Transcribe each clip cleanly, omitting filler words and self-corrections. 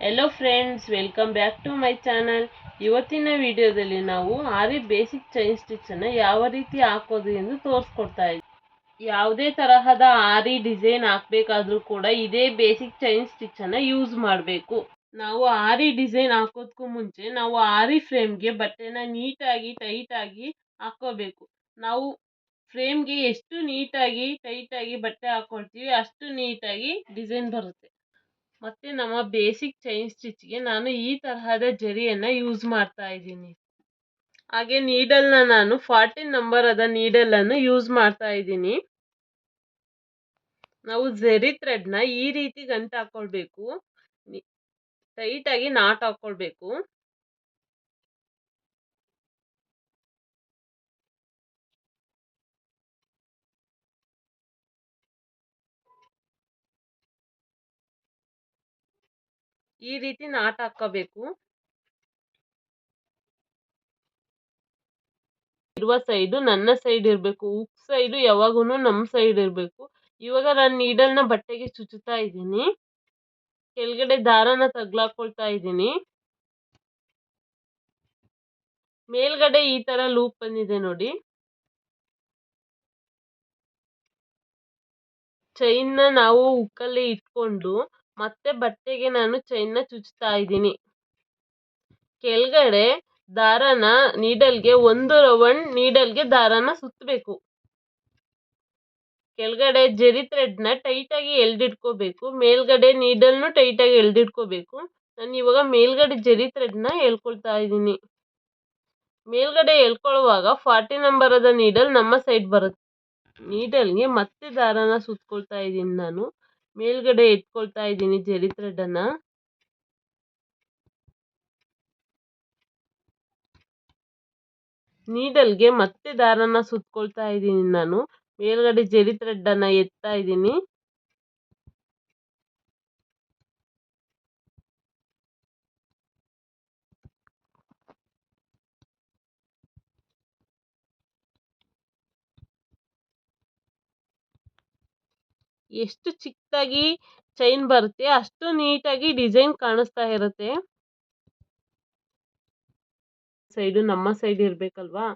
Hello friends, welcome back to my channel. ಇವತ್ತಿನ ವಿಡಿಯೋದಲ್ಲಿ ನಾವು ಆರಿ ಬೇಸಿಕ್ ಚೈನ್ ಸ್ಟಿಚ್ಚನ್ನು ಯಾವ ರೀತಿ ಹಾಕೋದು ಎಂದು ತೋರಿಸ್ಕೊಡ್ತಾ ಇದ್ದೀವಿ. ಯಾವುದೇ ತರಹದ ಆರಿ ಡಿಸೈನ್ ಹಾಕಬೇಕಾದ್ರೂ ಕೂಡ ಇದೇ ಬೇಸಿಕ್ ಚೈನ್ ಸ್ಟಿಚ್ಚನ್ನು ಯೂಸ್ ಮಾಡಬೇಕು. ನಾವು ಆರಿ ಡಿಸೈನ್ ಹಾಕೋದಕ್ಕೂ ಮುಂಚೆ ನಾವು ಆರಿ ಫ್ರೇಮ್ಗೆ ಬಟ್ಟೆನ ನೀಟಾಗಿ ಟೈಟಾಗಿ ಹಾಕೋಬೇಕು. ನಾವು ಫ್ರೇಮ್ಗೆ ಎಷ್ಟು ನೀಟಾಗಿ ಟೈಟಾಗಿ ಬಟ್ಟೆ ಹಾಕೊಳ್ತೀವಿ ಅಷ್ಟು ನೀಟಾಗಿ ಡಿಸೈನ್ ಬರುತ್ತೆ. ಮತ್ತೆ ನಮ್ಮ ಬೇಸಿಕ್ ಚೈನ್ ಸ್ಟಿಚ್ಗೆ ನಾನು ಈ ತರಹದ ಜರಿಯನ್ನು ಯೂಸ್ ಮಾಡ್ತಾ ಇದ್ದೀನಿ. ಹಾಗೆ ನೀಡಲ್ನ ನಾನು 14 ನಂಬರದ ನೀಡಲನ್ನು ಯೂಸ್ ಮಾಡ್ತಾ ಇದ್ದೀನಿ. ನಾವು ಜರಿ ಥ್ರೆಡ್ನ ಈ ರೀತಿ ಗಂಟು ಹಾಕೊಳ್ಬೇಕು, ಟೈಟಾಗಿ ನಾಟ್ ಹಾಕೊಳ್ಬೇಕು. ಈ ರೀತಿ ನಾಟ್ ಹಾಕೋಬೇಕು. ಇರುವ ಸೈಡು ನನ್ನ ಸೈಡ್ ಇರಬೇಕು, ಉಕ್ ಸೈಡು ಯಾವಾಗೂ ನಮ್ಮ ಸೈಡ್ ಇರಬೇಕು. ಇವಾಗ ನಾನು ನೀಡಲ್ನ ಬಟ್ಟೆಗೆ ಚುಚ್ಚುತ್ತಾ ಇದ್ದೀನಿ. ಕೆಳಗಡೆ ದಾರನ ತಗ್ಲಾಕೊಳ್ತಾ ಇದ್ದೀನಿ. ಮೇಲ್ಗಡೆ ಈ ತರ ಲೂಪ್ ಬಂದಿದೆ ನೋಡಿ. ಚೈನ್ನ ನಾವು ಉಕ್ಕಲ್ಲಿ ಇಟ್ಕೊಂಡು ಮತ್ತೆ ಬಟ್ಟೆಗೆ ನಾನು ಚೈನ್ನ ಚುಚ್ಚುತ್ತಾ ಇದ್ದೀನಿ. ಕೆಳಗಡೆ ದಾರನ ನೀಡಲ್ಗೆ ಒಂದು ರೌಂಡ್ ನೀಡಲ್ಗೆ ದಾರನ ಸುತ್ತಬೇಕು. ಕೆಳಗಡೆ ಜರಿ ಥ್ರೆಡ್ನ ಟೈಟಾಗಿ ಎಳ್ದಿಟ್ಕೋಬೇಕು. ಮೇಲ್ಗಡೆ ನೀಡಲ್ನು ಟೈಟಾಗಿ ಎಳ್ದಿಟ್ಕೋಬೇಕು. ನಾನು ಇವಾಗ ಮೇಲ್ಗಡೆ ಜರಿ ಥ್ರೆಡ್ನ ಎಳ್ಕೊಳ್ತಾ ಇದ್ದೀನಿ. ಮೇಲ್ಗಡೆ ಎಳ್ಕೊಳ್ಳುವಾಗ 40 ನಂಬರದ ನೀಡಲ್ ನಮ್ಮ ಸೈಡ್ ಬರುತ್ತೆ. ನೀಡಲ್ಗೆ ಮತ್ತೆ ದಾರನ ಸುತ್ಕೊಳ್ತಾ ಇದ್ದೀನಿ. ನಾನು ಮೇಲ್ಗಡೆ ಇಟ್ಕೊಳ್ತಾ ಇದ್ದೀನಿ ಜರಿ ಥ್ರೆಡನ್ನು. ನೀಡಲ್ಗೆ ಮತ್ತೆ ದಾರನ ಸುತ್ಕೊಳ್ತಾ ಇದ್ದೀನಿ. ನಾನು ಮೇಲ್ಗಡೆ ಜರಿ ಥ್ರೆಡನ್ನು ಎತ್ತಾ ಇದ್ದೀನಿ. ಎಷ್ಟು ಚಿಕ್ಕದಾಗಿ ಚೈನ್ ಬರುತ್ತೆ ಅಷ್ಟು ನೀಟಾಗಿ ಡಿಸೈನ್ ಕಾಣಿಸ್ತಾ ಇರುತ್ತೆ. ಸೈಡು ನಮ್ಮ ಸೈಡ್ ಇರಬೇಕಲ್ವಾ,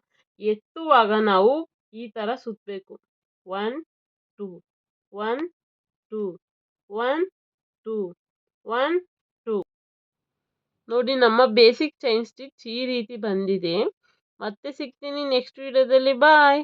ಎತ್ತುವಾಗ ನಾವು ಈ ತರ ಸುತ್ತಬೇಕು. 1 2 1 2 1 2 1 2. ನೋಡಿ, ನಮ್ಮ ಬೇಸಿಕ್ ಚೈನ್ ಸ್ಟಿಚ್ ಈ ರೀತಿ ಬಂದಿದೆ. ಮತ್ತೆ ಸಿಗ್ತೀನಿ ನೆಕ್ಸ್ಟ್ ವಿಡಿಯೋದಲ್ಲಿ. ಬಾಯ್.